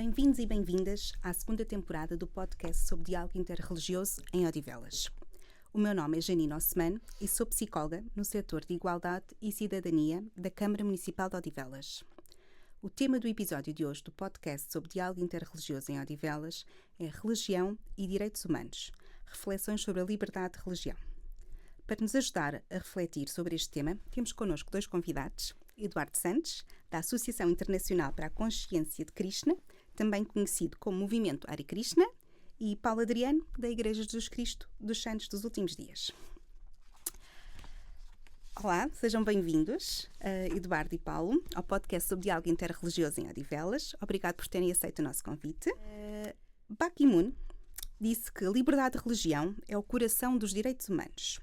Bem-vindos e bem-vindas à segunda temporada do podcast sobre diálogo interreligioso em Odivelas. O meu nome é Janine Osman e sou psicóloga no setor de Igualdade e Cidadania da Câmara Municipal de Odivelas. O tema do episódio de hoje do podcast sobre diálogo interreligioso em Odivelas é Religião e Direitos Humanos, reflexões sobre a liberdade de religião. Para nos ajudar a refletir sobre este tema, temos connosco dois convidados, Eduardo Santos, da Associação Internacional para a Consciência de Krishna, também conhecido como Movimento Hare Krishna, e Paulo Adriano, da Igreja de Jesus Cristo dos Santos dos Últimos Dias. Olá, sejam bem-vindos, Eduardo e Paulo, ao podcast sobre diálogo interreligioso em Odivelas. Obrigado por terem aceito o nosso convite. Ban Ki-moon disse que a liberdade de religião é o coração dos direitos humanos,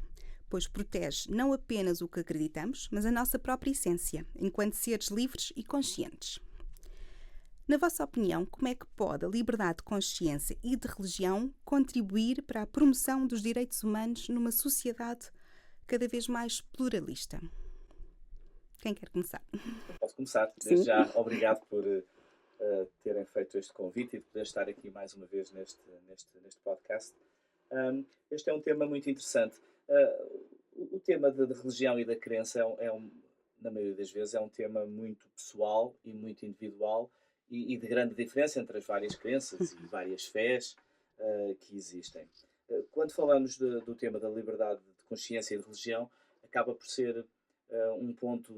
pois protege não apenas o que acreditamos, mas a nossa própria essência, enquanto seres livres e conscientes. Na vossa opinião, como é que pode a liberdade de consciência e de religião contribuir para a promoção dos direitos humanos numa sociedade cada vez mais pluralista? Quem quer começar? Posso começar. Desde já, obrigado por terem feito este convite e de poder estar aqui mais uma vez neste podcast. Este é um tema muito interessante. O tema de religião e da crença na maioria das vezes, é um tema muito pessoal e muito individual e de grande diferença entre as várias crenças e várias fés que existem. Quando falamos do tema da liberdade de consciência e de religião, acaba por ser um ponto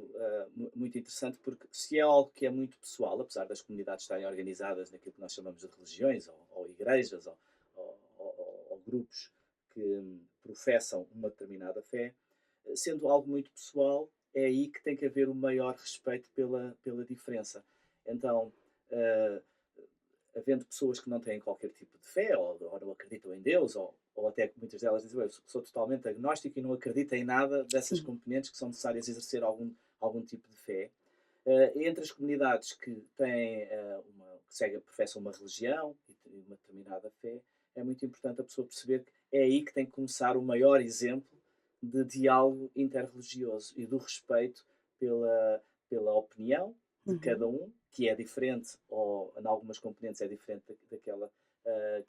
muito interessante, porque se é algo que é muito pessoal, apesar das comunidades estarem organizadas naquilo que nós chamamos de religiões, ou igrejas, ou grupos que professam uma determinada fé, sendo algo muito pessoal, é aí que tem que haver o maior respeito pela diferença. Então, havendo pessoas que não têm qualquer tipo de fé, ou não acreditam em Deus, ou até que muitas delas dizem, eu sou totalmente agnóstico e não acredito em nada dessas componentes que são necessárias a exercer algum tipo de fé. Entre as comunidades que têm professam uma religião e uma determinada fé, é muito importante a pessoa perceber que é aí que tem que começar o maior exemplo de diálogo interreligioso e do respeito pela opinião de cada um, que é diferente, ou em algumas componentes é diferente daquela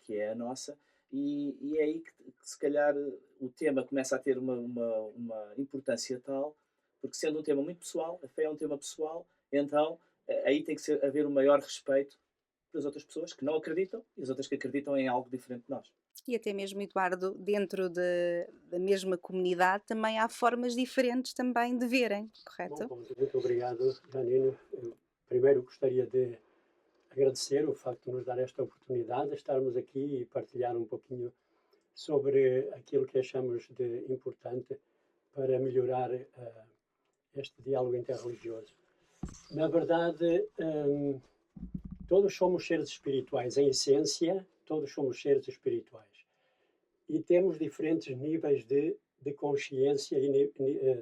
que é a nossa, e é aí que se calhar o tema começa a ter uma importância tal, porque sendo um tema muito pessoal, a fé é um tema pessoal, então aí tem que haver o maior respeito pelas outras pessoas que não acreditam e as outras que acreditam em algo diferente de nós. E até mesmo, Eduardo, dentro da mesma comunidade também há formas diferentes também de verem, correto? Bom, muito obrigado, Janine. Eu primeiro gostaria de agradecer o facto de nos dar esta oportunidade de estarmos aqui e partilhar um pouquinho sobre aquilo que achamos de importante para melhorar este diálogo interreligioso. Na verdade, todos somos seres espirituais. Em essência, todos somos seres espirituais. E temos diferentes níveis de consciência e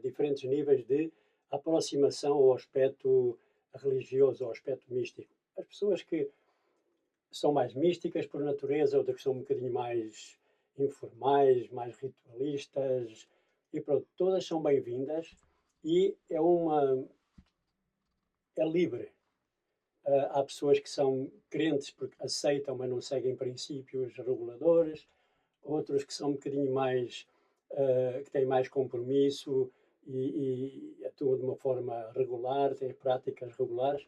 diferentes níveis de aproximação ao aspecto religioso, ao aspecto místico. As pessoas que são mais místicas por natureza, outras que são um bocadinho mais informais, mais ritualistas, e pronto, todas são bem-vindas e é livre. Há pessoas que são crentes porque aceitam, mas não seguem princípios reguladores, outros que são um bocadinho mais, que têm mais compromisso e atuam de uma forma regular, têm práticas regulares,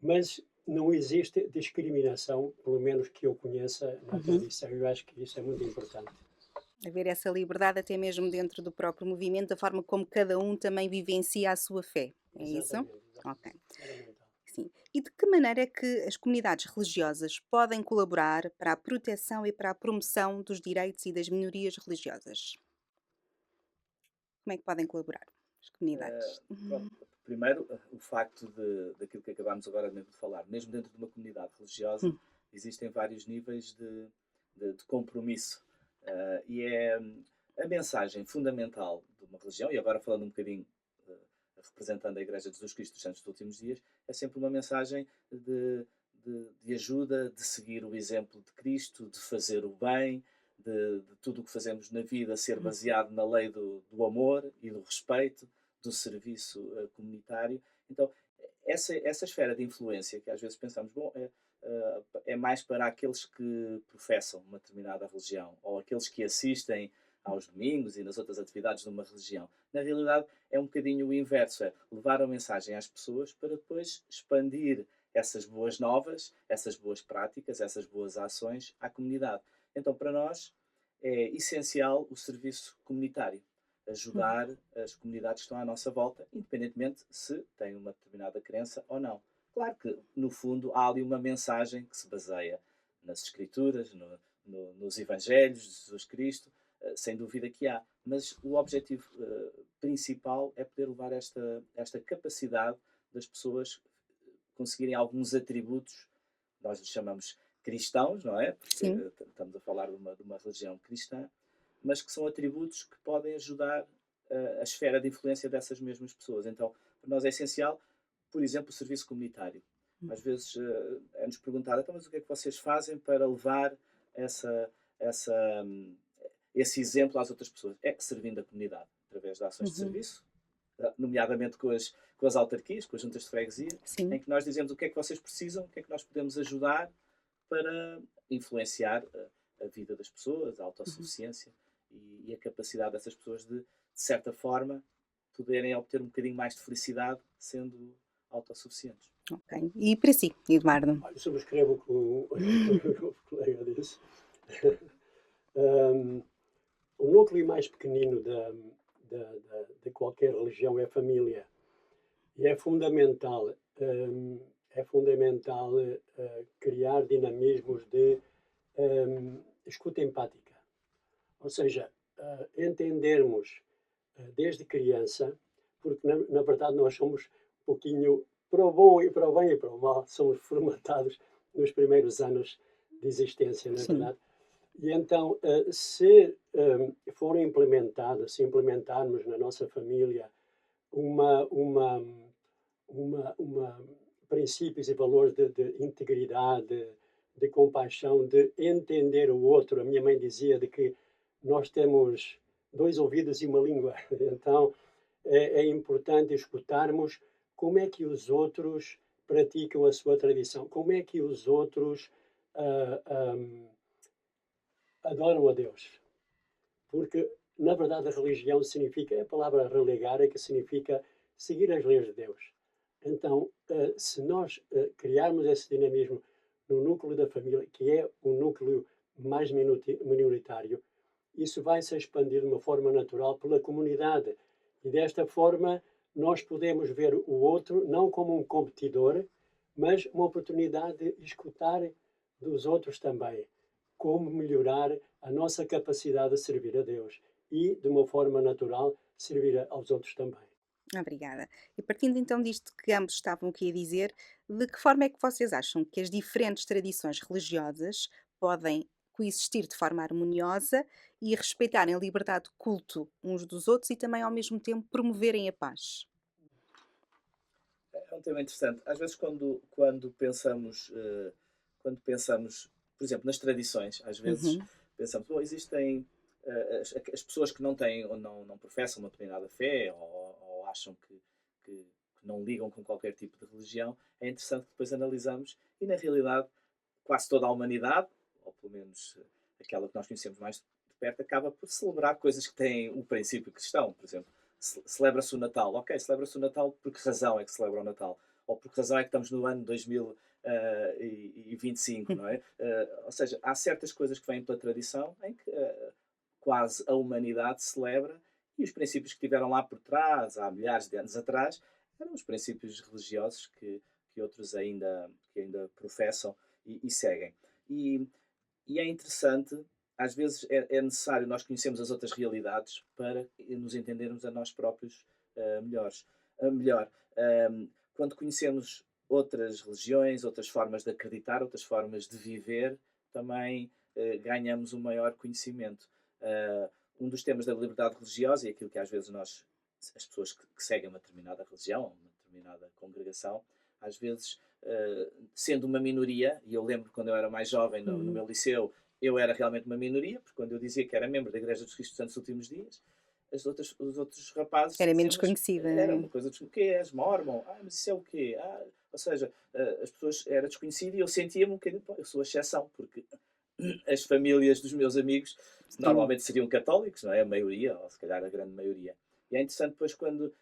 mas não existe discriminação, pelo menos que eu conheça na tradição. Eu acho que isso é muito importante. Haver essa liberdade até mesmo dentro do próprio movimento, da forma como cada um também vivencia a sua fé. É Exatamente, isso? Ok. Fundamental. Sim. E de que maneira é que as comunidades religiosas podem colaborar para a proteção e para a promoção dos direitos e das minorias religiosas? Como é que podem colaborar as comunidades? Pronto, primeiro, o facto daquilo que acabámos agora de falar, mesmo dentro de uma comunidade religiosa, existem vários níveis de compromisso. E é a mensagem fundamental de uma religião, e agora falando um bocadinho representando a Igreja de Jesus Cristo dos Santos dos Últimos Dias, é sempre uma mensagem de ajuda, de seguir o exemplo de Cristo, de fazer o bem, de tudo o que fazemos na vida ser baseado na lei do amor e do respeito, do serviço comunitário. Então, essa esfera de influência que às vezes pensamos, bom, é mais para aqueles que professam uma determinada religião ou aqueles que assistem aos domingos e nas outras atividades de uma religião. Na realidade, é um bocadinho o inverso, é levar a mensagem às pessoas para depois expandir essas boas novas, essas boas práticas, essas boas ações à comunidade. Então, para nós, é essencial o serviço comunitário, ajudar as comunidades que estão à nossa volta, independentemente se têm uma determinada crença ou não. Claro que, no fundo, há ali uma mensagem que se baseia nas Escrituras, nos Evangelhos de Jesus Cristo, sem dúvida que há. Mas o objetivo principal é poder levar esta capacidade das pessoas conseguirem alguns atributos, nós lhes chamamos cristãos, não é? Porque Sim. estamos a falar de uma religião cristã, mas que são atributos que podem ajudar a esfera de influência dessas mesmas pessoas. Então, para nós é essencial, por exemplo, o serviço comunitário. Às vezes é-nos perguntado, então, mas o que é que vocês fazem para levar esse exemplo às outras pessoas? É servindo a comunidade, através de ações de serviço, nomeadamente com as autarquias, com as juntas de freguesia, Sim. em que nós dizemos o que é que vocês precisam, o que é que nós podemos ajudar para influenciar a vida das pessoas, a autossuficiência e a capacidade dessas pessoas de certa forma, poderem obter um bocadinho mais de felicidade sendo autossuficientes. Ok. E para si, Eduardo? Olha, subscrevo o que o colega disse. O núcleo mais pequenino de qualquer religião é a família. E é fundamental criar dinamismos de escuta empática. Ou seja, entendermos desde criança, porque na verdade nós somos um pouquinho, para o bom e para o bem e para o mal, somos formatados nos primeiros anos de existência, na verdade. E então, se implementarmos na nossa família princípios e valores de integridade, de compaixão, de entender o outro. A minha mãe dizia de que nós temos 2 ouvidos e uma língua. Então, é importante escutarmos como é que os outros praticam a sua tradição, como é que os outros adoram a Deus. Porque, na verdade, a religião significa, é a palavra relegar, que significa seguir as leis de Deus. Então, se nós criarmos esse dinamismo no núcleo da família, que é o núcleo mais minoritário, isso vai se expandir de uma forma natural pela comunidade. E desta forma, nós podemos ver o outro não como um competidor, mas uma oportunidade de escutar dos outros também. Como melhorar a nossa capacidade de servir a Deus e, de uma forma natural, servir aos outros também. Obrigada. E partindo então disto que ambos estavam aqui a dizer, de que forma é que vocês acham que as diferentes tradições religiosas podem coexistir de forma harmoniosa e respeitarem a liberdade de culto uns dos outros e também ao mesmo tempo promoverem a paz? É um tema interessante. Às vezes quando pensamos, por exemplo, nas tradições, às vezes pensamos, bom, existem as pessoas que não têm ou não professam uma determinada fé ou acham que não ligam com qualquer tipo de religião, é interessante que depois analisamos e, na realidade, quase toda a humanidade, ou pelo menos aquela que nós conhecemos mais de perto, acaba por celebrar coisas que têm um princípio cristão. Por exemplo, celebra-se o Natal. Ok, celebra-se o Natal por que razão é que celebra o Natal? Ou por que razão é que estamos no ano 2025, não é? Ou seja, há certas coisas que vêm pela tradição em que quase a humanidade celebra e os princípios que tiveram lá por trás, há milhares de anos atrás, eram os princípios religiosos que outros ainda professam e seguem. E é interessante, às vezes é necessário nós conhecermos as outras realidades para nos entendermos a nós próprios melhor. Quando conhecemos outras religiões, outras formas de acreditar, outras formas de viver, também ganhamos um maior conhecimento. Um dos temas da liberdade religiosa e aquilo que às vezes as pessoas que seguem uma determinada religião, uma determinada congregação, às vezes, sendo uma minoria, e eu lembro quando eu era mais jovem no meu liceu, eu era realmente uma minoria, porque quando eu dizia que era membro da Igreja dos Cristos dos Santos Últimos Dias, os outros rapazes Era menos diziam, conhecida. era uma coisa o que és? Mormon? Mas isso é o quê? Ou seja, as pessoas era desconhecido e eu sentia-me um bocadinho, eu sou a exceção, porque as famílias dos meus amigos normalmente seriam católicos, não é? A maioria, ou se calhar a grande maioria. E é interessante depois quando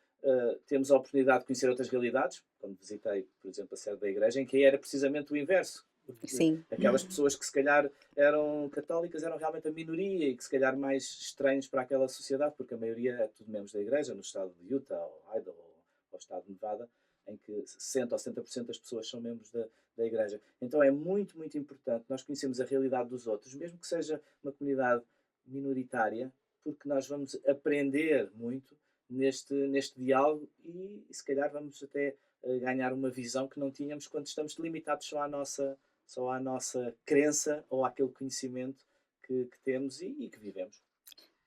temos a oportunidade de conhecer outras realidades, quando visitei, por exemplo, a sede da igreja, em que era precisamente o inverso. Sim. Aquelas pessoas que se calhar eram católicas eram realmente a minoria e que se calhar mais estranhos para aquela sociedade, porque a maioria é tudo membros da igreja, no estado de Utah, ou Idaho, ou estado de Nevada, em que 60% ou 70% das pessoas são membros da igreja. Então é muito, muito importante nós conhecermos a realidade dos outros, mesmo que seja uma comunidade minoritária, porque nós vamos aprender muito neste diálogo e se calhar vamos até ganhar uma visão que não tínhamos quando estamos limitados só à nossa crença ou àquele conhecimento que temos e que vivemos.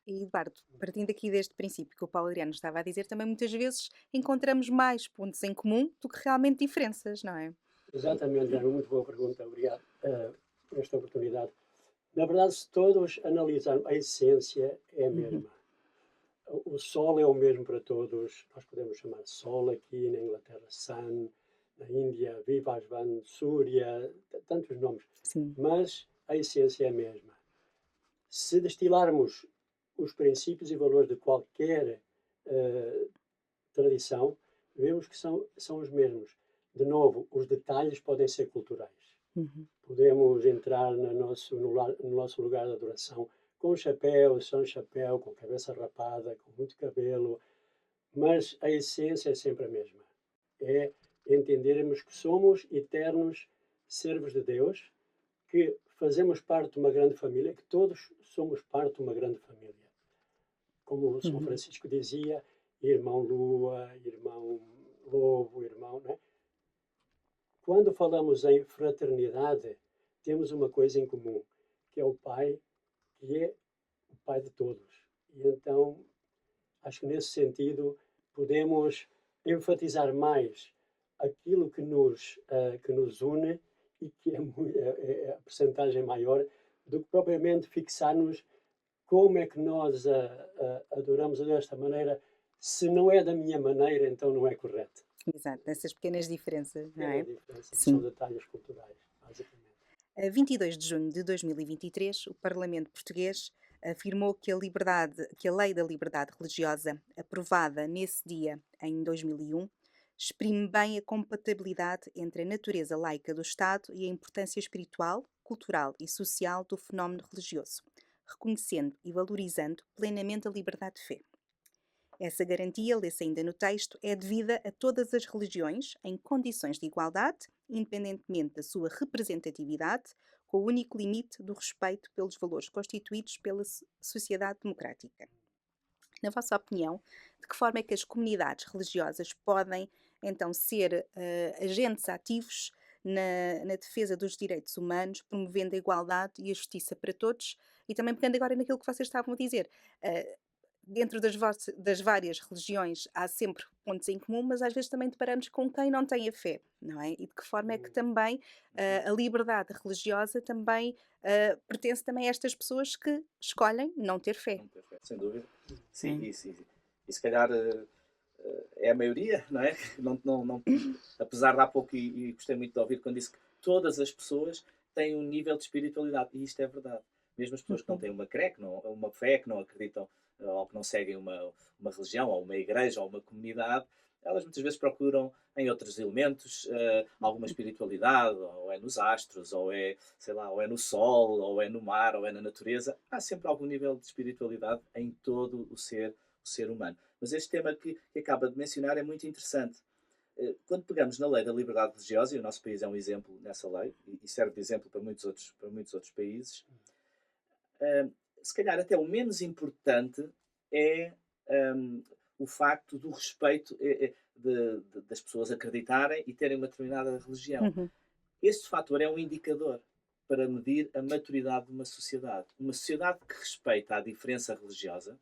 E, Eduardo, partindo aqui deste princípio que o Paulo Adriano estava a dizer, também muitas vezes encontramos mais pontos em comum do que realmente diferenças, não é? Exatamente, Ana, muito boa pergunta, obrigado por esta oportunidade. Na verdade, se todos analisarmos, a essência é a mesma. O sol é o mesmo para todos, nós podemos chamar sol aqui na Inglaterra, sun, na Índia, Vivasvan, Surya, tantos nomes. Sim. Mas a essência é a mesma. Se destilarmos os princípios e valores de qualquer tradição, vemos que são os mesmos. De novo, os detalhes podem ser culturais. Podemos entrar no nosso lugar de adoração com chapéu, sem chapéu, com cabeça rapada, com muito cabelo, mas a essência é sempre a mesma. É entendermos que somos eternos servos de Deus, que fazemos parte de uma grande família, que todos somos parte de uma grande família. Como o São Francisco dizia, irmão Lua, irmão Lobo, irmão... Né? Quando falamos em fraternidade, temos uma coisa em comum, que é o Pai, que é o Pai de todos. E então, acho que nesse sentido, podemos enfatizar mais aquilo que nos une e que é a percentagem maior do que propriamente fixar-nos como é que nós adoramos desta maneira. Se não é da minha maneira, então não é correto. Exato, essas pequenas diferenças, não é? São detalhes culturais, basicamente. A 22 de junho de 2023, o Parlamento Português afirmou que a Lei da Liberdade Religiosa, aprovada nesse dia, em 2001, exprime bem a compatibilidade entre a natureza laica do Estado e a importância espiritual, cultural e social do fenómeno religioso, reconhecendo e valorizando plenamente a liberdade de fé. Essa garantia, lê-se ainda no texto, é devida a todas as religiões em condições de igualdade, independentemente da sua representatividade, com o único limite do respeito pelos valores constituídos pela sociedade democrática. Na vossa opinião, de que forma é que as comunidades religiosas podem, então, ser agentes ativos na defesa dos direitos humanos, promovendo a igualdade e a justiça para todos? E também pegando agora naquilo que vocês estavam a dizer, dentro das várias religiões há sempre pontos em comum, mas às vezes também deparamos com quem não tem a fé, não é? E de que forma é que também a liberdade religiosa também pertence também a estas pessoas que escolhem não ter fé. Sem dúvida. Sim, e se calhar é a maioria, não é? Não, apesar de há pouco, e gostei muito de ouvir quando disse que todas as pessoas têm um nível de espiritualidade, e isto é verdade. Mesmo as pessoas que não têm uma fé, que não acreditam ou que não seguem uma religião, ou uma igreja, ou uma comunidade, elas muitas vezes procuram em outros elementos alguma espiritualidade, ou é nos astros, ou é, sei lá, ou é no sol, ou é no mar, ou é na natureza. Há sempre algum nível de espiritualidade em todo o ser humano. Mas este tema que acaba de mencionar é muito interessante. Quando pegamos na lei da liberdade religiosa, e o nosso país é um exemplo nessa lei, e serve de exemplo para muitos outros países, se calhar até o menos importante é o facto do respeito das pessoas acreditarem e terem uma determinada religião. Este fator é um indicador para medir a maturidade de uma sociedade. Uma sociedade que respeita a diferença religiosa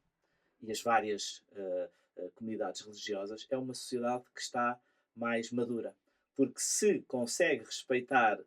e as várias comunidades religiosas é uma sociedade que está mais madura. Porque se consegue respeitar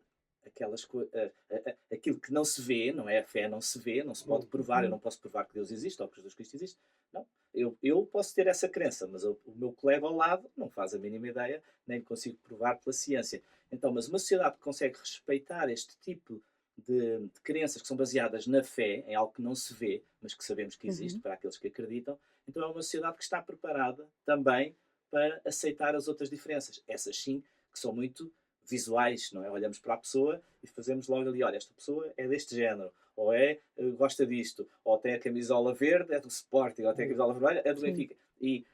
aquilo que não se vê, não é? A fé não se vê, não se pode provar. Eu não posso provar que Deus existe ou que Jesus Cristo existe. Não. Eu posso ter essa crença, mas o meu colega ao lado não faz a mínima ideia, nem consigo provar pela ciência. Então, mas uma sociedade que consegue respeitar este tipo de crenças que são baseadas na fé, em algo que não se vê, mas que sabemos que existe Uhum. para aqueles que acreditam, então é uma sociedade que está preparada também para aceitar as outras diferenças. Essas sim, que são muito visuais, não é? Olhamos para a pessoa e fazemos logo ali, olha, esta pessoa é deste género, ou gosta disto, ou tem a camisola verde, é do Sporting, ou tem a camisola vermelha, é do Sim. Benfica. E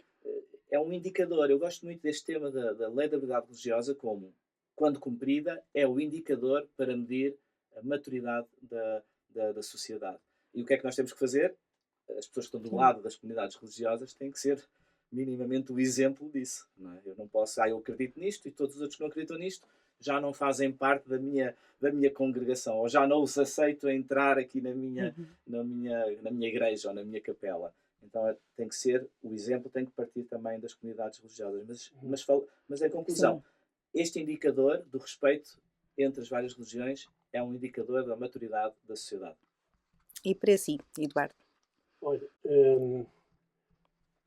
é um indicador. Eu gosto muito deste tema da lei da verdade religiosa como, quando cumprida, é o indicador para medir a maturidade da sociedade. E o que é que nós temos que fazer? As pessoas que estão do Sim. lado das comunidades religiosas têm que ser minimamente o exemplo disso. Não é? Eu não posso, eu acredito nisto e todos os outros que não acreditam nisto já não fazem parte da minha congregação, ou já não os aceito a entrar aqui Uhum. na minha igreja ou na minha capela. Então tem que ser, o exemplo tem que partir também das comunidades religiosas. Mas em conclusão, Sim. este indicador do respeito entre as várias religiões é um indicador da maturidade da sociedade. E para si, Eduardo? Olha,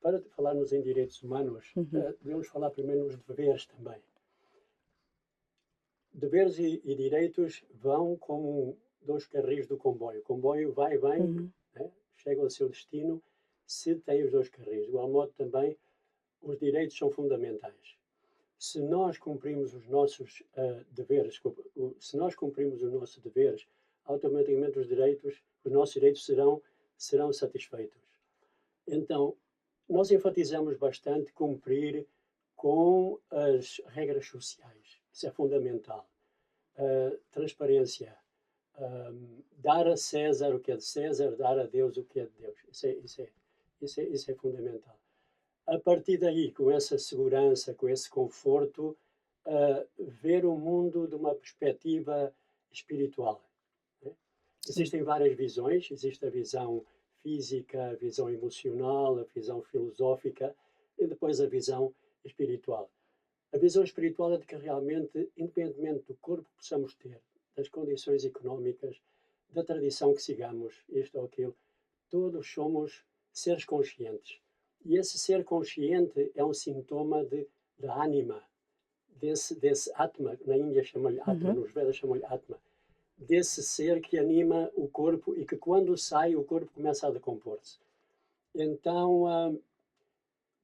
para falarmos em direitos humanos, Uhum. devemos falar primeiro nos deveres também. Deveres e direitos vão como dois carris do comboio. O comboio vai e vem, Uhum. né? Chega ao seu destino se tem os dois carris. De igual modo também, os direitos são fundamentais. Se nós cumprimos os nossos deveres, se nós cumprimos os nossos deveres, automaticamente os nossos direitos serão satisfeitos. Então, nós enfatizamos bastante cumprir com as regras sociais. Isso é fundamental. Transparência. Dar a César o que é de César, dar a Deus o que é de Deus. Isso é fundamental. A partir daí, com essa segurança, com esse conforto, ver o mundo de uma perspectiva espiritual. Né? Existem várias visões. Existe a visão física, a visão emocional, a visão filosófica e depois a visão espiritual. A visão espiritual é de que realmente, independentemente do corpo que possamos ter, das condições económicas, da tradição que sigamos, isto ou aquilo, todos somos seres conscientes. E esse ser consciente é um sintoma da ânima, desse Atma, na Índia chama-lhe Atma, Uhum. nos Vedas chamam-lhe Atma, desse ser que anima o corpo e que quando sai o corpo começa a decompor-se. Então,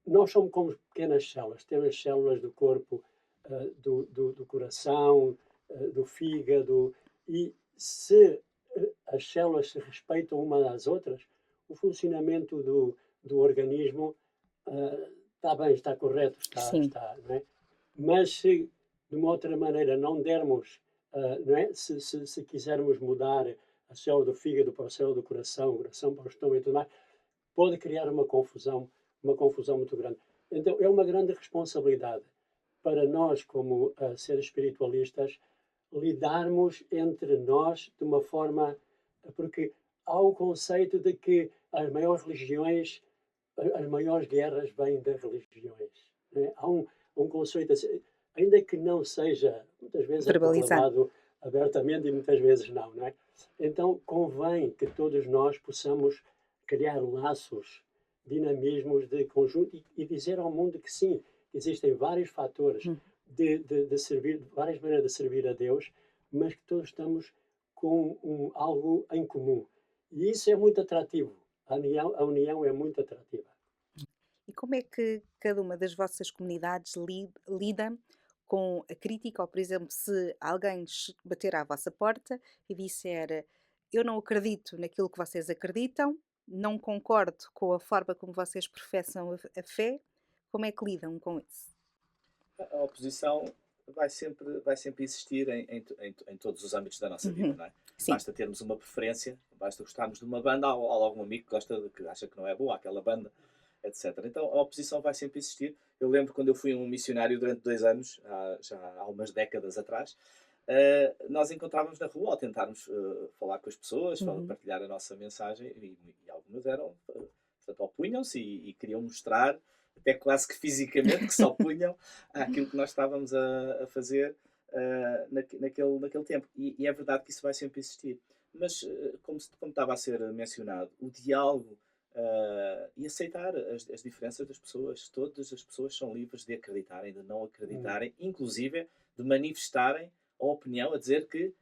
nós somos como pequenas células. Temos as células do corpo, do coração, do fígado. E se as células se respeitam umas às outras, o funcionamento do organismo está bem, está correto, Sim. não é? Mas se de uma outra maneira não dermos, não é? Se quisermos mudar a célula do fígado para a célula do coração, o coração para o estômago e tudo mais, pode criar uma confusão muito grande. Então é uma grande responsabilidade para nós, como seres espiritualistas, lidarmos entre nós de uma forma, porque há o conceito de que as maiores religiões, as maiores guerras vêm das religiões. Né? Há um conceito assim, ainda que não seja, muitas vezes é Verbalizado. proclamado abertamente e muitas vezes não é? Então convém que todos nós possamos criar laços, dinamismos de conjunto e dizer ao mundo que sim, existem vários fatores Uhum. de servir, várias maneiras de servir a Deus, mas que todos estamos com algo em comum. E isso é muito atrativo. A união é muito atrativa. E como é que cada uma das vossas comunidades lida com a crítica, ou, por exemplo, se alguém bater à vossa porta e disser eu não acredito naquilo que vocês acreditam, não concordo com a forma como vocês professam a fé, como é que lidam com isso? A oposição vai sempre existir em todos os âmbitos da nossa vida, Uhum. não é? Sim. Basta termos uma preferência, basta gostarmos de uma banda ou algum amigo que que acha que não é boa aquela banda, etc. Então a oposição vai sempre existir. Eu lembro quando eu fui um missionário durante 2 anos, já há umas décadas atrás, nós encontrávamos na rua ao tentarmos falar com as pessoas, Uhum. partilhar a nossa mensagem e algumas portanto, opunham-se e queriam mostrar, até quase que fisicamente, que se opunham àquilo que nós estávamos a fazer naquele tempo. E é verdade que isso vai sempre existir. Mas, como estava a ser mencionado, o diálogo e aceitar as diferenças das pessoas. Todas as pessoas são livres de acreditarem, de não acreditarem, inclusive de manifestarem a opinião, a dizer que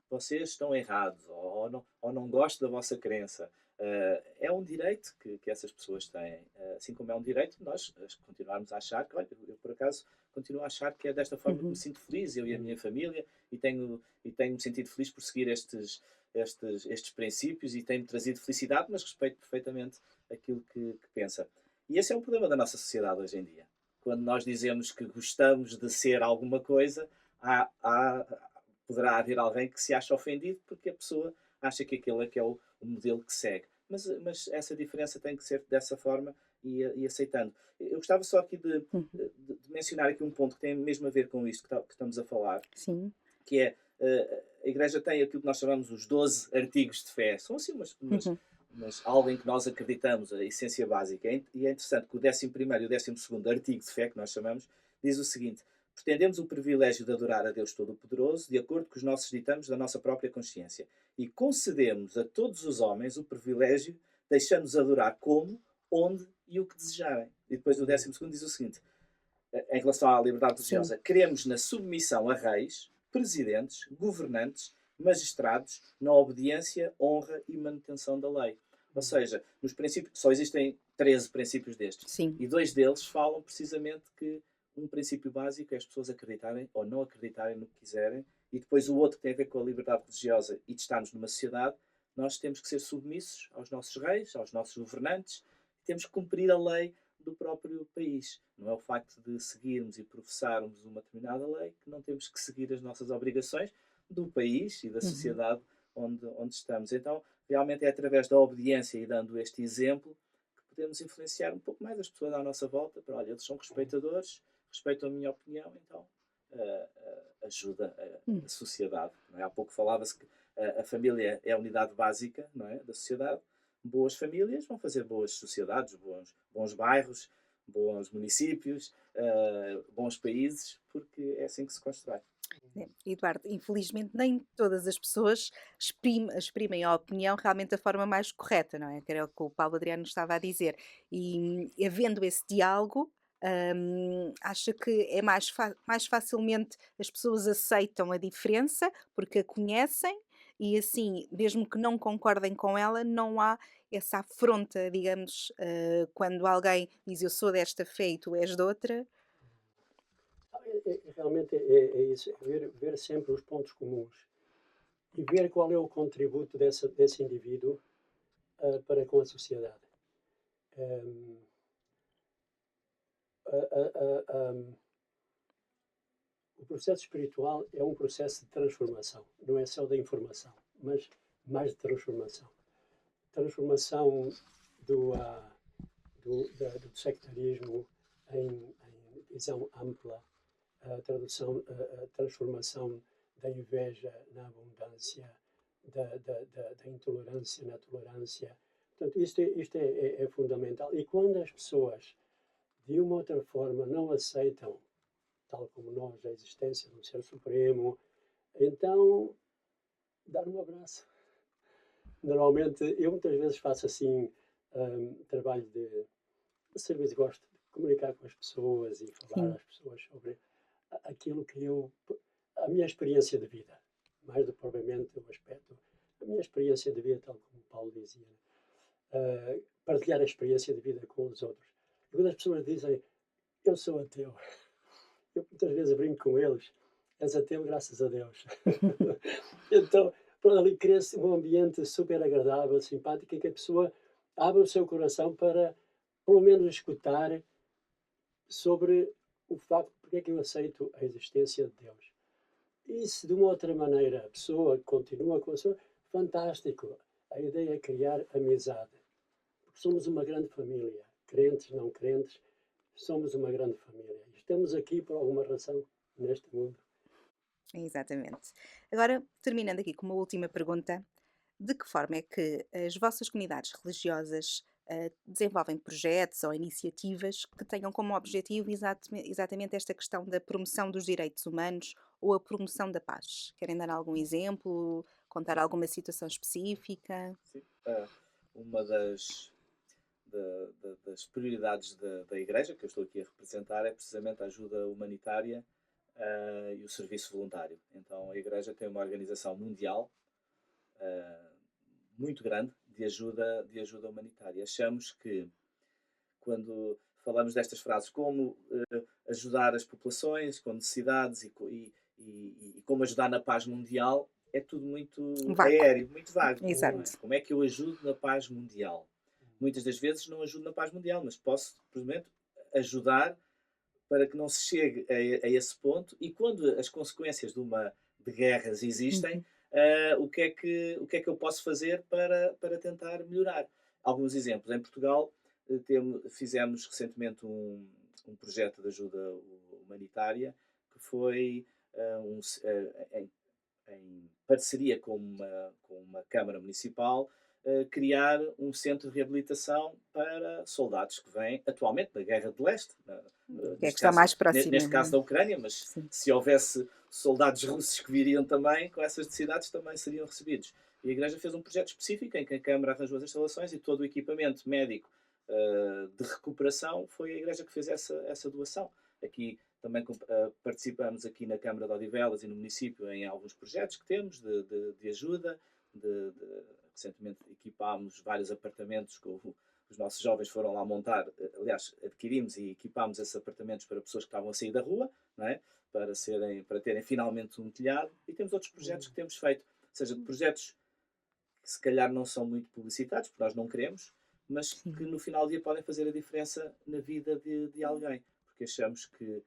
vocês estão errados ou não gosto da vossa crença. É um direito que essas pessoas têm. Assim como é um direito nós continuarmos a achar que, olha, eu por acaso continuo a achar que é desta forma que me sinto feliz, eu e a minha família, e tenho-me sentido feliz por seguir estes princípios e tem-me trazido felicidade, mas respeito perfeitamente aquilo que pensa. E esse é um problema da nossa sociedade hoje em dia. Quando nós dizemos que gostamos de ser alguma coisa, poderá haver alguém que se acha ofendido porque a pessoa acha que aquele é que é o modelo que segue. Mas essa diferença tem que ser dessa forma e aceitando. Eu gostava só aqui de mencionar aqui um ponto que tem mesmo a ver com isto que estamos a falar. Sim. Que é, a Igreja tem aquilo que nós chamamos os 12 artigos de fé. São assim mas algo em que nós acreditamos, a essência básica. E é interessante que o 11º e o 12º artigo de fé, que nós chamamos, diz o seguinte: pretendemos o privilégio de adorar a Deus Todo-Poderoso de acordo com os nossos ditames da nossa própria consciência. E concedemos a todos os homens o privilégio de deixar-nos adorar como, onde e o que desejarem. E depois o 12º diz o seguinte, em relação à liberdade religiosa: queremos na submissão a reis, presidentes, governantes, magistrados, na obediência, honra e manutenção da lei. Ou seja, nos princípios, só existem 13 princípios destes. Sim. E 2 deles falam precisamente que um princípio básico é as pessoas acreditarem ou não acreditarem no que quiserem, e depois o outro que tem a ver com a liberdade religiosa e de estarmos numa sociedade, nós temos que ser submissos aos nossos reis, aos nossos governantes, e temos que cumprir a lei do próprio país. Não é o facto de seguirmos e professarmos uma determinada lei que não temos que seguir as nossas obrigações do país e da sociedade onde estamos. Então, realmente é através da obediência e dando este exemplo que podemos influenciar um pouco mais as pessoas à nossa volta. Para, olha, eles são respeitadores, respeitam a minha opinião, então ajuda a sociedade. Não é? Há pouco falava-se que a família é a unidade básica, não é, da sociedade. Boas famílias vão fazer boas sociedades, bons bairros, bons municípios, bons países, porque é assim que se constrói. Eduardo, infelizmente nem todas as pessoas exprimem a opinião realmente da forma mais correta, não é? Que era o que o Paulo Adriano estava a dizer. E havendo esse diálogo, acho que é mais facilmente as pessoas aceitam a diferença porque a conhecem e assim, mesmo que não concordem com ela, não há essa afronta, digamos, quando alguém diz eu sou desta fé e tu és de outra. Realmente é isso, ver sempre os pontos comuns e ver qual é o contributo desse indivíduo para com a sociedade. O processo espiritual é um processo de transformação, não é só da informação, mas mais de transformação. Transformação do sectarismo em visão ampla, a transformação da inveja na abundância, da intolerância na tolerância. Portanto, isto é fundamental. E quando as pessoas, de uma ou outra forma, não aceitam, tal como nós, a existência de um Ser Supremo, então, dar um abraço. Normalmente, eu muitas vezes faço assim, trabalho de serviço, gosto de comunicar com as pessoas e falar às pessoas sobre aquilo que a minha experiência de vida, mais do que propriamente o aspecto, a minha experiência de vida, tal como o Paulo dizia, partilhar a experiência de vida com os outros. E quando as pessoas dizem, eu sou ateu, eu muitas vezes brinco com eles, és ateu graças a Deus. Então, ali cria-se um ambiente super agradável, simpático, em que a pessoa abre o seu coração para, pelo menos, escutar sobre o facto de porque é que eu aceito a existência de Deus. E se de uma outra maneira a pessoa continua com a sua, fantástico. A ideia é criar amizade. Porque somos uma grande família. Crentes, não crentes, somos uma grande família. Estamos aqui por alguma razão neste mundo. Exatamente. Agora, terminando aqui com uma última pergunta, de que forma é que as vossas comunidades religiosas desenvolvem projetos ou iniciativas que tenham como objetivo exatamente esta questão da promoção dos direitos humanos ou a promoção da paz? Querem dar algum exemplo, contar alguma situação específica? Sim. Uma das das prioridades da Igreja, que eu estou aqui a representar, é precisamente a ajuda humanitária e o serviço voluntário. Então, a Igreja tem uma organização mundial muito grande de ajuda humanitária. Achamos que, quando falamos destas frases, como ajudar as populações com necessidades e como ajudar na paz mundial, é tudo muito aéreo, muito vago. Exato. Não é? Como é que eu ajudo na paz mundial? Muitas das vezes não ajudo na paz mundial, mas posso, por exemplo, ajudar para que não se chegue a esse ponto, e quando as consequências de guerras existem, o que é que eu posso fazer para tentar melhorar? Alguns exemplos. Em Portugal, fizemos recentemente um projeto de ajuda humanitária que foi em parceria com uma Câmara Municipal, criar um centro de reabilitação para soldados que vêm atualmente da Guerra de Leste. Que é que está mais próximo. Neste caso da Ucrânia, mas sim, se houvesse soldados russos que viriam também, com essas necessidades também seriam recebidos. E a Igreja fez um projeto específico em que a Câmara arranjou as instalações e todo o equipamento médico de recuperação foi a Igreja que fez essa doação. Aqui também participamos aqui na Câmara de Odivelas e no município em alguns projetos que temos de ajuda. Recentemente equipámos vários apartamentos que os nossos jovens foram lá montar. Aliás, adquirimos e equipámos esses apartamentos para pessoas que estavam a sair da rua, não é? para terem finalmente um telhado. E temos outros projetos que temos feito. Ou seja, projetos que se calhar não são muito publicitados, porque nós não queremos, mas que no final do dia podem fazer a diferença na vida de alguém. Porque achamos que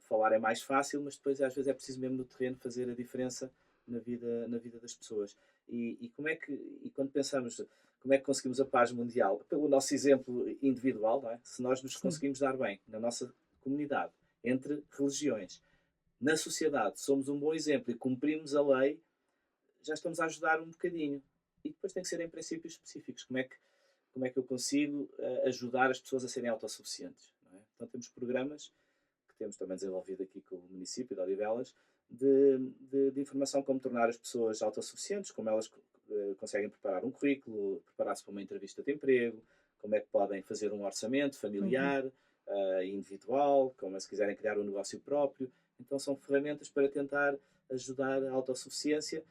falar é mais fácil, mas depois às vezes é preciso mesmo no terreno fazer a diferença na vida das pessoas. E quando pensamos como é que conseguimos a paz mundial, pelo nosso exemplo individual, não é? Se nós nos conseguimos dar bem na nossa comunidade, entre religiões, na sociedade, somos um bom exemplo e cumprimos a lei, já estamos a ajudar um bocadinho. E depois tem que ser em princípios específicos. Como é que eu consigo ajudar as pessoas a serem autossuficientes? Não é? Então temos programas que temos também desenvolvido aqui com o município de Odivelas de informação como tornar as pessoas autossuficientes, como elas conseguem preparar um currículo, preparar-se para uma entrevista de emprego, como é que podem fazer um orçamento familiar, individual, como se quiserem criar um negócio próprio. Então são ferramentas para tentar ajudar a autossuficiência,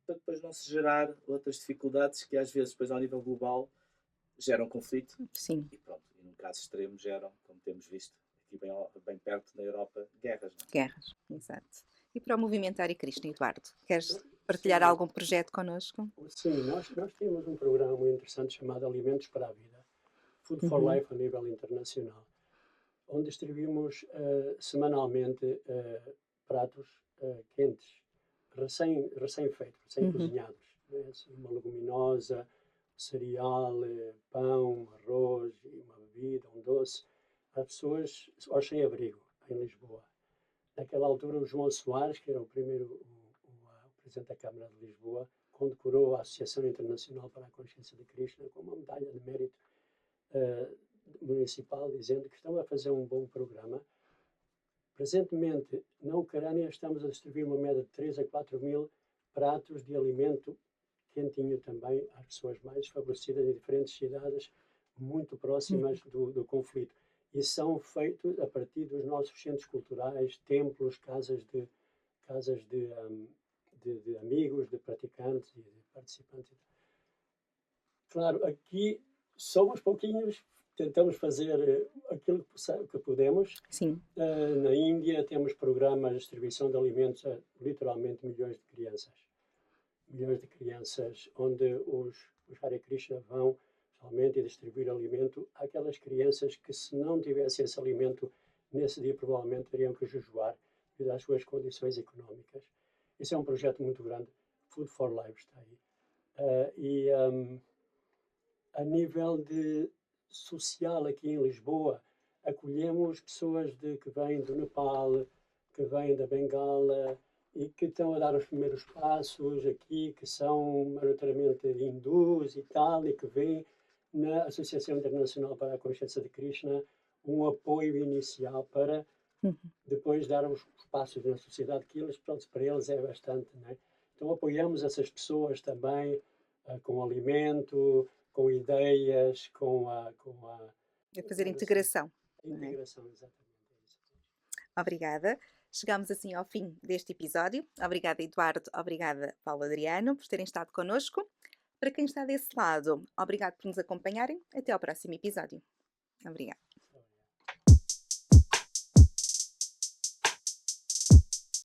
para depois não se gerar outras dificuldades que às vezes depois ao nível global geram conflito. Sim. E pronto, e num caso extremo geram, como temos visto aqui bem perto na Europa, guerras. Não é? Guerras, exato. E para o Movimento Ari Krishna, Eduardo, queres partilhar algum projeto connosco? Sim, nós temos um programa muito interessante chamado Alimentos para a Vida, Food for Life a nível internacional, onde distribuímos semanalmente pratos quentes, recém-feitos, recém-cozinhados. Né? Uma leguminosa, cereal, pão, arroz, uma bebida, um doce, às pessoas aos sem-abrigo, em Lisboa. Naquela altura, o João Soares, que era o primeiro o presidente da Câmara de Lisboa, condecorou a Associação Internacional para a Consciência de Krishna com uma medalha de mérito municipal, dizendo que estão a fazer um bom programa. Presentemente, na Ucrânia, estamos a distribuir uma média de 3 a 4 mil pratos de alimento quentinho também às pessoas mais desfavorecidas em diferentes cidades muito próximas do conflito. E são feitos a partir dos nossos centros culturais, templos, casas de amigos, de praticantes e de participantes. Claro, aqui somos pouquinhos, tentamos fazer aquilo que podemos. Sim. Na Índia temos programas de distribuição de alimentos a literalmente milhões de crianças, onde os Hare Krishna vão somente distribuir alimento àquelas crianças que, se não tivessem esse alimento nesse dia, provavelmente teriam que jejuar devido às suas condições económicas. Esse é um projeto muito grande. Food for Life está aí. A nível de social aqui em Lisboa, acolhemos pessoas que vêm do Nepal, que vêm da Bengala e que estão a dar os primeiros passos aqui, que são maioritariamente hindus e tal, e que vêm na Associação Internacional para a Consciência de Krishna um apoio inicial para depois dar os passos na sociedade, que eles, pronto, para eles é bastante, né? Então apoiamos essas pessoas também com alimento, com ideias, com a fazer integração. integração, exatamente. Obrigada. Chegamos assim ao fim deste episódio. Obrigada, Eduardo. Obrigada, Paulo Adriano, por terem estado connosco. Para quem está desse lado, obrigado por nos acompanharem. Até ao próximo episódio. Obrigada.